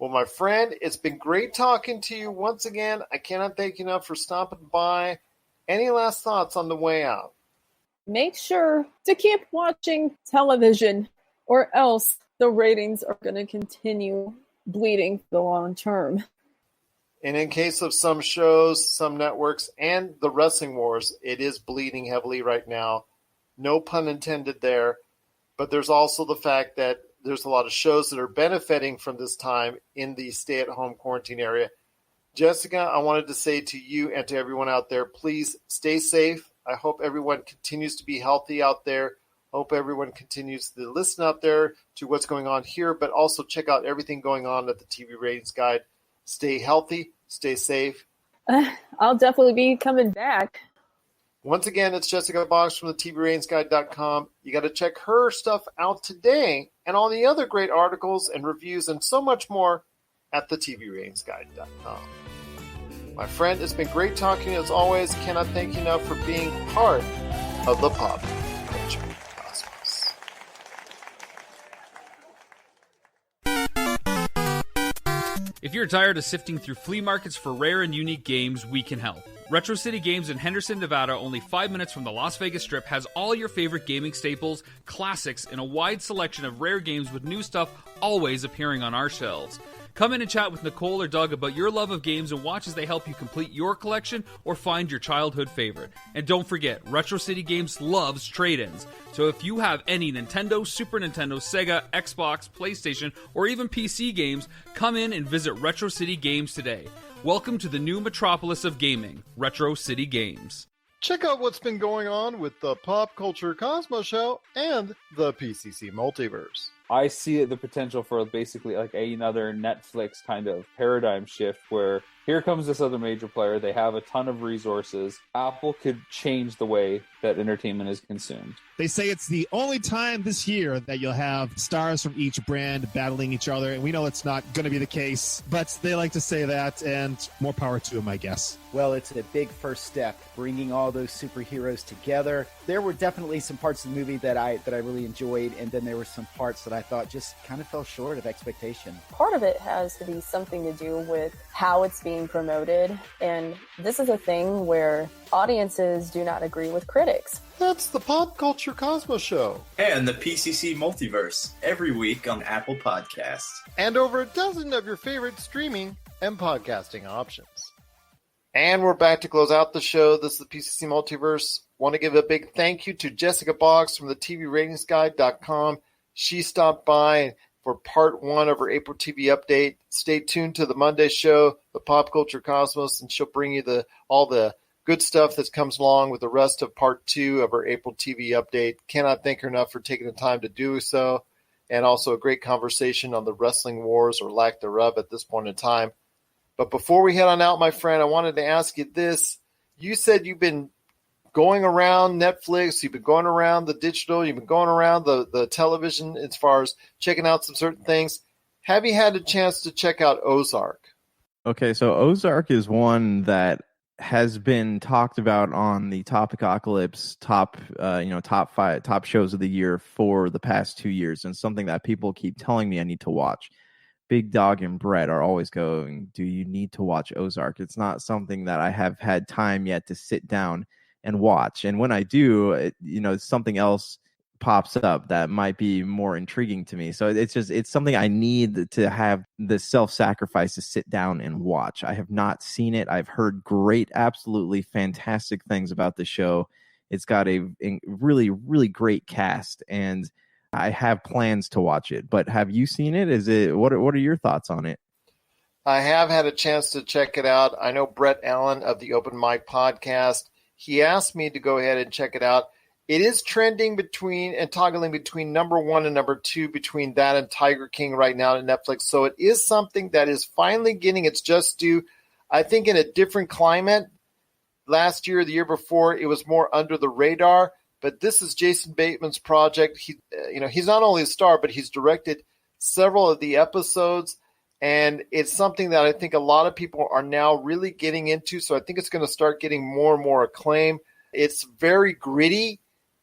Well, my friend, it's been great talking to you once again. I cannot thank you enough for stopping by. Any last thoughts on the way out? Make sure to keep watching television, or else the ratings are going to continue bleeding for the long term. And in case of some shows, some networks, and the Wrestling Wars, it is bleeding heavily right now. No pun intended there. But there's also the fact that there's a lot of shows that are benefiting from this time in the stay-at-home quarantine area. Jessica, I wanted to say to you and to everyone out there, please stay safe. I hope everyone continues to be healthy out there. Hope everyone continues to listen out there to what's going on here, but also check out everything going on at the TV Ratings Guide. Stay healthy, stay safe. I'll definitely be coming back. Once again, it's Jessica Boggs from the TVRatingsGuide.com. You got to check her stuff out today and all the other great articles and reviews and so much more at the TVRatingsGuide.com. My friend, it's been great talking as always. Cannot thank you enough for being part of the pop culture cosmos. If you're tired of sifting through flea markets for rare and unique games, we can help. Retro City Games in Henderson, Nevada, only 5 minutes from the Las Vegas Strip, has all your favorite gaming staples, classics, and a wide selection of rare games with new stuff always appearing on our shelves. Come in and chat with Nicole or Doug about your love of games and watch as they help you complete your collection or find your childhood favorite. And don't forget, Retro City Games loves trade-ins. So if you have any Nintendo, Super Nintendo, Sega, Xbox, PlayStation, or even PC games, come in and visit Retro City Games today. Welcome to the new metropolis of gaming, Retro City Games. Check out what's been going on with the Pop Culture Cosmos Show and the PCC Multiverse. I see the potential for basically like another Netflix kind of paradigm shift where here comes this other major player. They have a ton of resources. Apple could change the way that entertainment is consumed. They say it's the only time this year that you'll have stars from each brand battling each other. And we know it's not going to be the case, but they like to say that, and more power to them, I guess. Well, it's a big first step, bringing all those superheroes together. There were definitely some parts of the movie that I really enjoyed, and then there were some parts that I thought just kind of fell short of expectation. Part of it has to be something to do with how it's being promoted, and this is a thing where audiences do not agree with critics. That's the Pop Culture Cosmos Show. And the PCC Multiverse, every week on Apple Podcasts. And over a dozen of your favorite streaming and podcasting options. And we're back to close out the show. This is the PCC Multiverse. Want to give a big thank you to Jessica Boggs from the TVRatingsGuide.com. She stopped by for part one of her April TV update. Stay tuned to the Monday show, the Pop Culture Cosmos, and she'll bring you all the good stuff that comes along with the rest of part two of her April TV update. Cannot thank her enough for taking the time to do so. And also a great conversation on the Wrestling Wars, or lack thereof at this point in time. But before we head on out, my friend, I wanted to ask you this. You said you've been going around Netflix, you've been going around the digital, you've been going around the television as far as checking out some certain things. Have you had a chance to check out Ozark? Okay, so Ozark is one that has been talked about on the Topicocalypse top shows of the year for the past 2 years, and something that people keep telling me I need to watch. Big Dog and Brett are always going, do you need to watch Ozark? It's not something that I have had time yet to sit down and watch. And when I do, something else pops up that might be more intriguing to me. So it's something I need to have the self-sacrifice to sit down and watch. I have not seen it. I've heard great, absolutely fantastic things about the show. It's got a really, really great cast, and I have plans to watch it. But have you seen it? What are your thoughts on it? I have had a chance to check it out. I know Brett Allen of the Open Mic podcast, he asked me to go ahead and check it out. it is trending between and toggling between number 1 and number 2 between that and Tiger King right now on Netflix. So it is something that is finally getting its just due. I think in a different climate. Last year, the year before, it was more under the radar. But this is Jason Bateman's project. He's not only a star, but he's directed several of the episodes. And it's something that I think a lot of people are now really getting into. So I think it's going to start getting more and more acclaim. It's very gritty.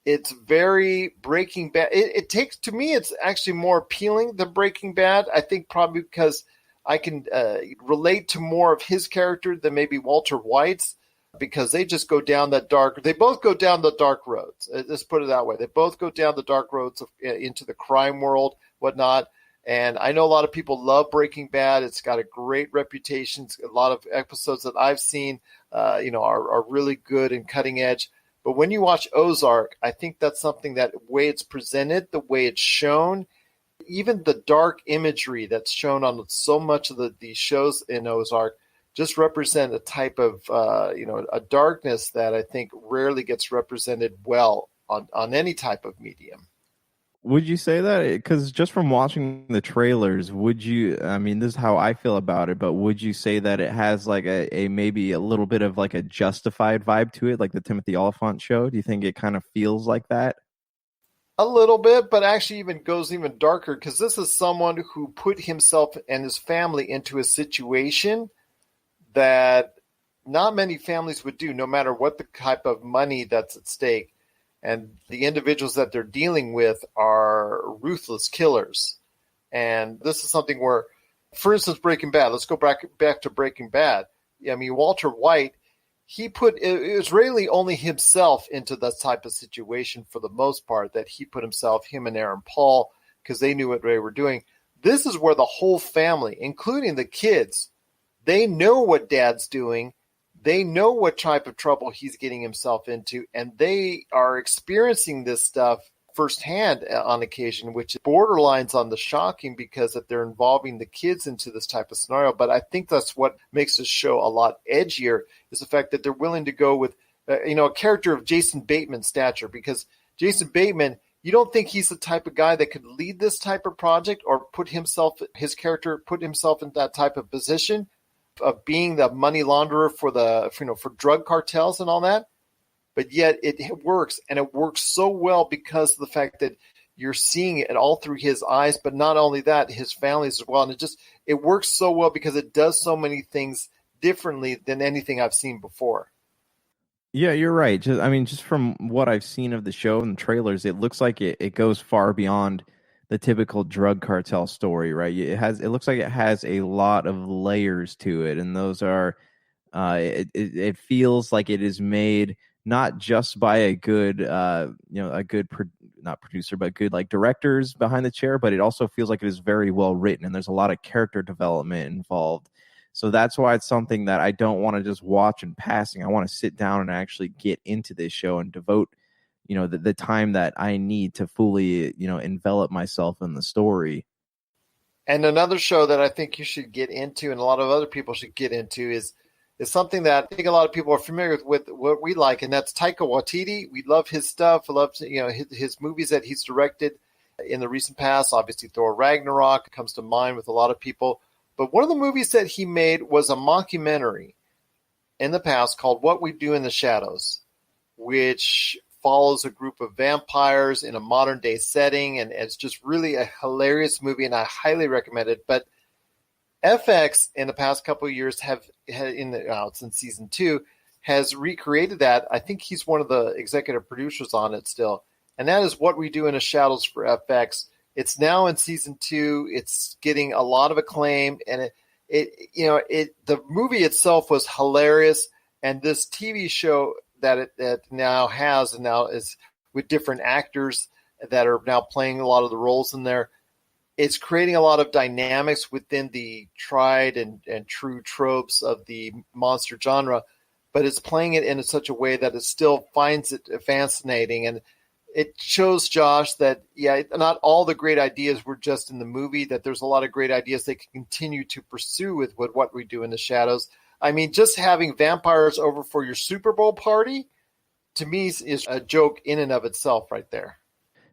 It's very Breaking Bad. To me, it's actually more appealing than Breaking Bad. I think probably because I can relate to more of his character than maybe Walter White's, because they just go down they both go down the dark roads. Let's put it that way. They both go down the dark roads into the crime world, whatnot. And I know a lot of people love Breaking Bad. It's got a great reputation. A lot of episodes that I've seen, are really good and cutting edge. But when you watch Ozark, I think that's something that the way it's presented, the way it's shown, even the dark imagery that's shown on so much of the shows in Ozark just represent a type of, a darkness that I think rarely gets represented well on any type of medium. Would you say that? Because just from watching the trailers, this is how I feel about it, but would you say that it has like a maybe a little bit of like a Justified vibe to it, like the Timothy Olyphant show? Do you think it kind of feels like that? A little bit, but actually even goes even darker, because this is someone who put himself and his family into a situation that not many families would do, no matter what the type of money that's at stake. And the individuals that they're dealing with are ruthless killers. And this is something where, for instance, Breaking Bad, let's go back to Breaking Bad. I mean, Walter White, it was really only himself into that type of situation for the most part, that he put him and Aaron Paul, because they knew what they were doing. This is where the whole family, including the kids, they know what dad's doing. They know what type of trouble he's getting himself into, and they are experiencing this stuff firsthand on occasion, which borderlines on the shocking, because that they're involving the kids into this type of scenario. But I think that's what makes this show a lot edgier, is the fact that they're willing to go with, a character of Jason Bateman's stature, because Jason Bateman, you don't think he's the type of guy that could lead this type of project or put himself in that type of position of being the money launderer for drug cartels and all that. But yet it works, and it works so well because of the fact that you're seeing it all through his eyes, but not only that, his family as well. And it works so well because it does so many things differently than anything I've seen before. Yeah, you're right. Just from what I've seen of the show and the trailers, it looks like it goes far beyond the typical drug cartel story, right? It looks like it has a lot of layers to it, and those are it feels like it is made not just by a good not producer, but good like directors behind the chair, but it also feels like it is very well written, and there's a lot of character development involved. So that's why it's something that I don't want to just watch in passing. I want to sit down and actually get into this show and devote the time that I need to fully, envelop myself in the story. And another show that I think you should get into, and a lot of other people should get into, is something that I think a lot of people are familiar with what we like, and that's Taika Waititi. We love his stuff. We love his movies that he's directed in the recent past. Obviously, Thor Ragnarok comes to mind with a lot of people. But one of the movies that he made was a mockumentary in the past called What We Do in the Shadows, which follows a group of vampires in a modern day setting, and it's just really a hilarious movie, and I highly recommend it. But FX in the past couple of years since season 2 has recreated that. I think he's one of the executive producers on it still, and that is What We Do in the Shadows for FX. It's now in season 2. It's getting a lot of acclaim, and the movie itself was hilarious, and this TV show that it now has, and now is with different actors that are now playing a lot of the roles in there. It's creating a lot of dynamics within the tried and true tropes of the monster genre, but it's playing it in such a way that it still finds it fascinating. And it shows, Josh, that, not all the great ideas were just in the movie, that there's a lot of great ideas they can continue to pursue with What We Do in the Shadows. I mean, just having vampires over for your Super Bowl party, to me is a joke in and of itself right there.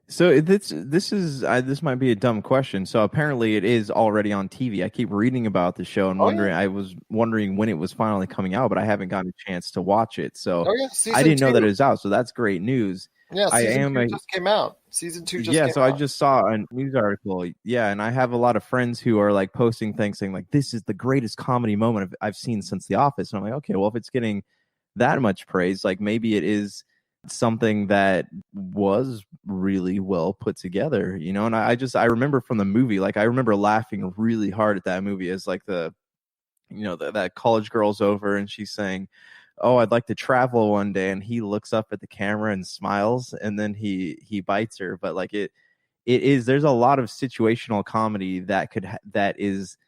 So this might be a dumb question. So apparently it is already on TV. I keep reading about the show and wondering. Yeah. I was wondering when it was finally coming out, but I haven't gotten a chance to watch it. So Season I didn't know 2. that it was out. So that's great news. Yeah, season 2 just came out. Season 2 just came out. I just saw a news article. Yeah, and I have a lot of friends who are like posting things saying like, this is the greatest comedy moment I've seen since The Office. And I'm like, okay, well, if it's getting that much praise, like maybe it is something that was really well put together, you know. And I remember from the movie, like I remember laughing really hard at that movie as like that college girl's over and she's saying, oh, I'd like to travel one day, and he looks up at the camera and smiles, and then he bites her. But like there's a lot of situational comedy that is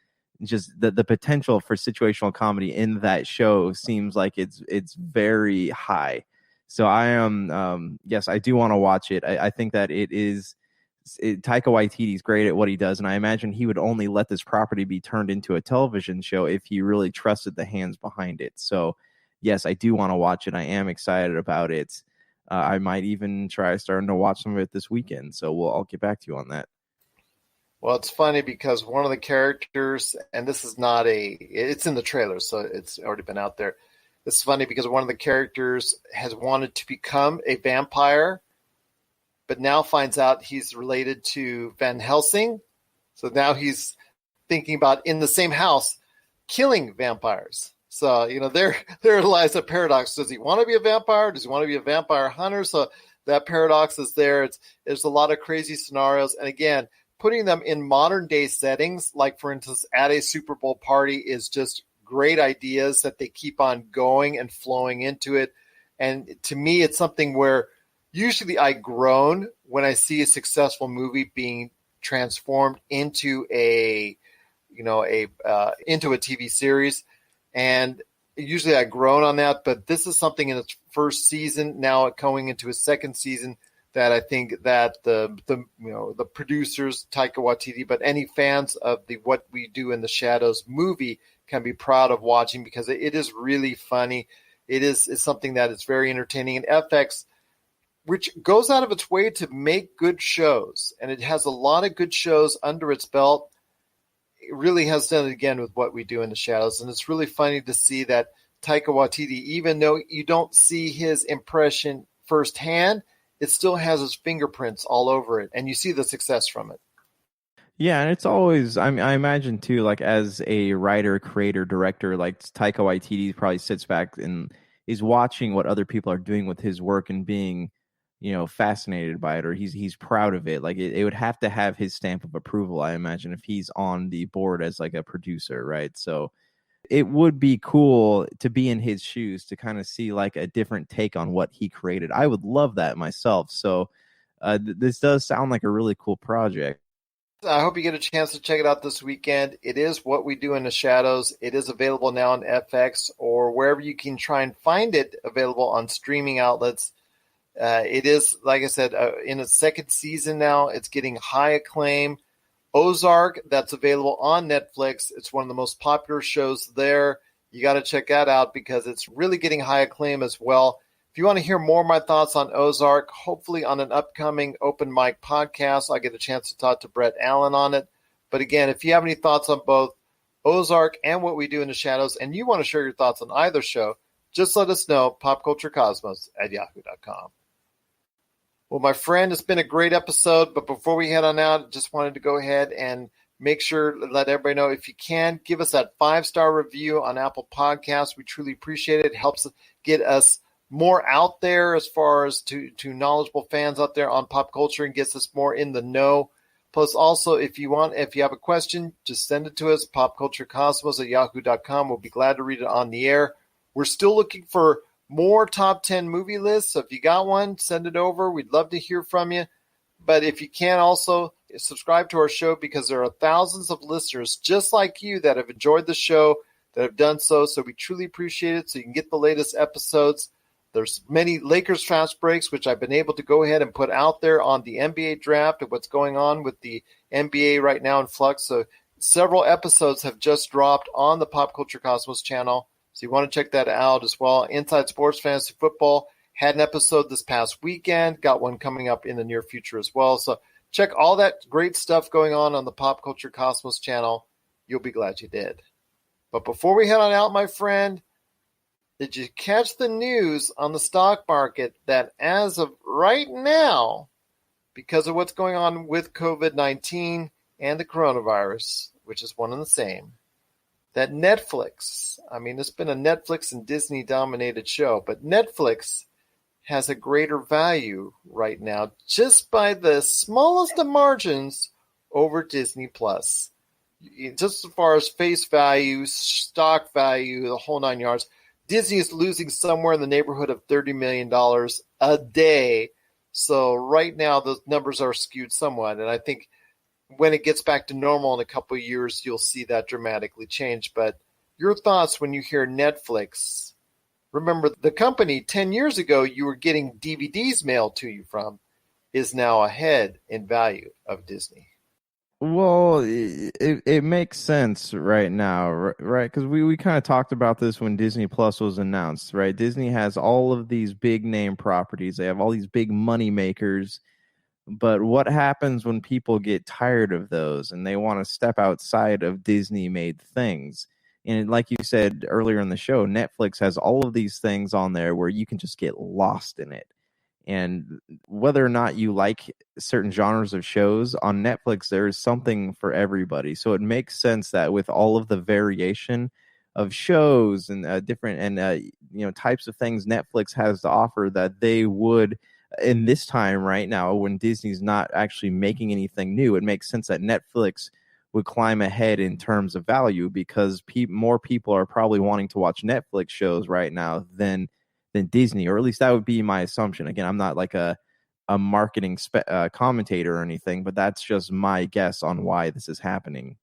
just the potential for situational comedy in that show seems like it's very high. So I am, yes, I do want to watch it. I think that Taika Waititi's great at what he does, and I imagine he would only let this property be turned into a television show if he really trusted the hands behind it. So, yes, I do want to watch it. I am excited about it. I might even try starting to watch some of it this weekend. So I'll get back to you on that. Well, it's funny because one of the characters, and this is it's in the trailer, so it's already been out there. It's funny because one of the characters has wanted to become a vampire, but now finds out he's related to Van Helsing. So now he's thinking about in the same house killing vampires. So, you know, there lies a paradox. Does he want to be a vampire? Does he want to be a vampire hunter? So that paradox is there. There's a lot of crazy scenarios. And again, putting them in modern day settings, like for instance, at a Super Bowl party, is just great ideas that they keep on going and flowing into it. And to me, it's something where usually I groan when I see a successful movie being transformed into a TV series. And usually I groan on that, but this is something in its first season, now going into a second season, that I think that the producers, Taika Waititi, but any fans of the What We Do in the Shadows movie can be proud of watching, because it is really funny. It's something that is very entertaining. And FX, which goes out of its way to make good shows, and it has a lot of good shows under its belt, it really has done it again with What We Do in the Shadows. And it's really funny to see that Taika Waititi, even though you don't see his impression firsthand, it still has his fingerprints all over it, and you see the success from it. Yeah, and it's always, I imagine too, like as a writer, creator, director, like Taika Waititi probably sits back and is watching what other people are doing with his work and being, you know, fascinated by it, or he's proud of it. Like it would have to have his stamp of approval, I imagine, if he's on the board as like a producer, right? So it would be cool to be in his shoes to kind of see like a different take on what he created. I would love that myself. So this does sound like a really cool project. I hope you get a chance to check it out this weekend. It is What We Do in the Shadows. It is available now on FX or wherever you can try and find it, available on streaming outlets. It is, like I said, in its second season now. It's getting high acclaim. Ozark, that's available on Netflix. It's one of the most popular shows there. You got to check that out because it's really getting high acclaim as well. If you want to hear more of my thoughts on Ozark, hopefully on an upcoming open mic podcast, I'll get a chance to talk to Brett Allen on it. But again, if you have any thoughts on both Ozark and What We Do in the Shadows, and you want to share your thoughts on either show, just let us know, popculturecosmos@yahoo.com. Well, my friend, it's been a great episode, but before we head on out, just wanted to go ahead and make sure, let everybody know, if you can, give us that 5-star review on Apple Podcasts. We truly appreciate it. It helps get us more out there as far as to knowledgeable fans out there on pop culture and gets us more in the know. Plus, also, if you have a question, just send it to us, popculturecosmos@yahoo.com. We'll be glad to read it on the air. We're still looking for more top 10 movie lists. So if you got one, send it over. We'd love to hear from you. But if you can, also subscribe to our show, because there are thousands of listeners just like you that have enjoyed the show, that have done so. So we truly appreciate it. So you can get the latest episodes. There's many Lakers fast breaks, which I've been able to go ahead and put out there on the NBA draft and what's going on with the NBA right now in flux. So several episodes have just dropped on the Pop Culture Cosmos channel. So you want to check that out as well. Inside Sports Fantasy Football Had an episode this past weekend, got one coming up in the near future as well. So check all that great stuff going on the Pop Culture Cosmos channel. You'll be glad you did. But before we head on out, my friend, did you catch the news on the stock market that as of right now, because of what's going on with COVID-19 and the coronavirus, which is one and the same, that Netflix, I mean, it's been a Netflix and Disney dominated show, but Netflix has a greater value right now just by the smallest of margins over Disney Plus. Just as far as face value, stock value, the whole 9 yards, Disney is losing somewhere in the neighborhood of $30 million a day. So right now, those numbers are skewed somewhat. And I think when it gets back to normal in a couple of years, you'll see that dramatically change. But your thoughts when you hear Netflix? Remember, the company 10 years ago you were getting DVDs mailed to you from is now ahead in value of Disney. Well, it makes sense right now, right? Because we kind of talked about this when Disney Plus was announced, right? Disney has all of these big name properties. They have all these big money makers. But what happens when people get tired of those and they want to step outside of Disney-made things? And like you said earlier in the show, Netflix has all of these things on there where you can just get lost in it. And whether or not you like certain genres of shows, on Netflix, there is something for everybody. So it makes sense that with all of the variation of shows and different and types of things Netflix has to offer, that they would, in this time right now when Disney's not actually making anything new, it makes sense that Netflix would climb ahead in terms of value because more people are probably wanting to watch Netflix shows right now than Disney, or at least that would be my assumption. Again, I'm not like a marketing commentator or anything, but that's just my guess on why this is happening.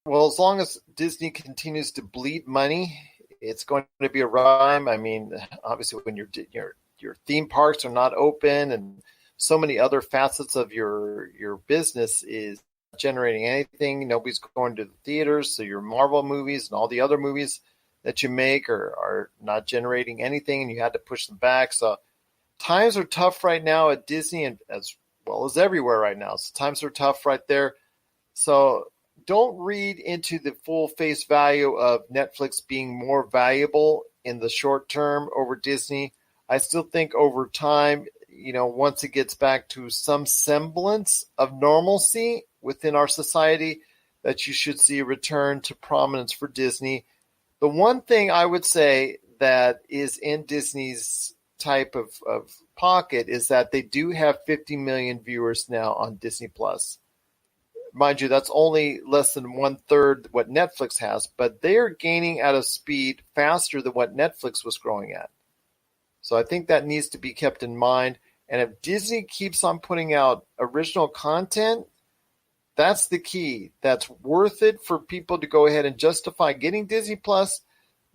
Well, as long as Disney continues to bleed money, it's going to be a rhyme. I mean, obviously, when your theme parks are not open and so many other facets of your business is generating anything, nobody's going to the theaters, so your Marvel movies and all the other movies that you make are not generating anything, and you had to push them back. So times are tough right now at Disney and as well as everywhere right now. So times are tough right there. So don't read into the full face value of Netflix being more valuable in the short term over Disney. I still think over time, once it gets back to some semblance of normalcy within our society, that you should see a return to prominence for Disney. The one thing I would say that is in Disney's type of pocket is that they do have 50 million viewers now on Disney Plus. Mind you, that's only less than 1/3 what Netflix has, but they are gaining at a speed faster than what Netflix was growing at. So I think that needs to be kept in mind. And if Disney keeps on putting out original content, that's the key. That's worth it for people to go ahead and justify getting Disney Plus.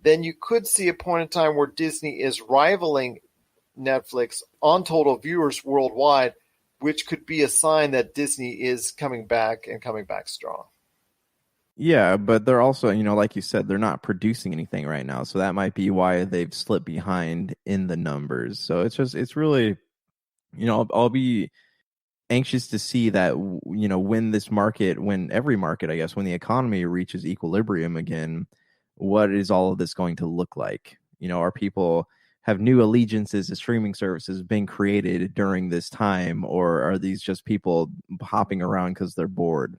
Then you could see a point in time where Disney is rivaling Netflix on total viewers worldwide, which could be a sign that Disney is coming back and coming back strong. Yeah, but they're also, like you said, they're not producing anything right now. So that might be why they've slipped behind in the numbers. So it's really, I'll be anxious to see that, when every market, I guess, when the economy reaches equilibrium again, what is all of this going to look like? Are people have new allegiances to streaming services being created during this time, or are these just people hopping around because they're bored?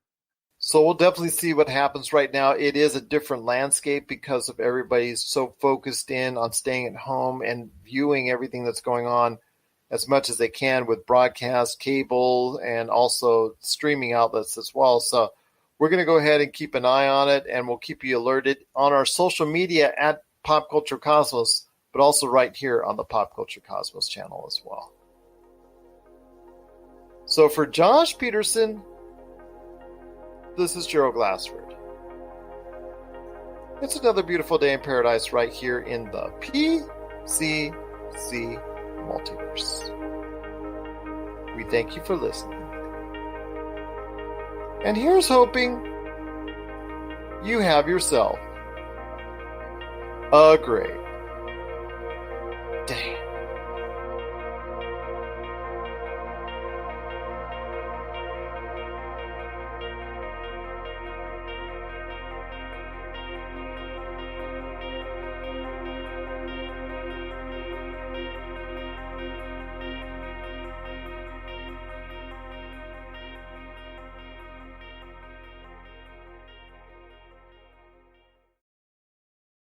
So we'll definitely see what happens right now. It is a different landscape because of everybody's so focused in on staying at home and viewing everything that's going on as much as they can with broadcast, cable, and also streaming outlets as well. So we're going to go ahead and keep an eye on it, and we'll keep you alerted on our social media at Pop Culture Cosmos, but also right here on the Pop Culture Cosmos channel as well. So for Josh Peterson, this is Gerald Glassford. It's another beautiful day in paradise right here in the PCC Multiverse. We thank you for listening. And here's hoping you have yourself a great day.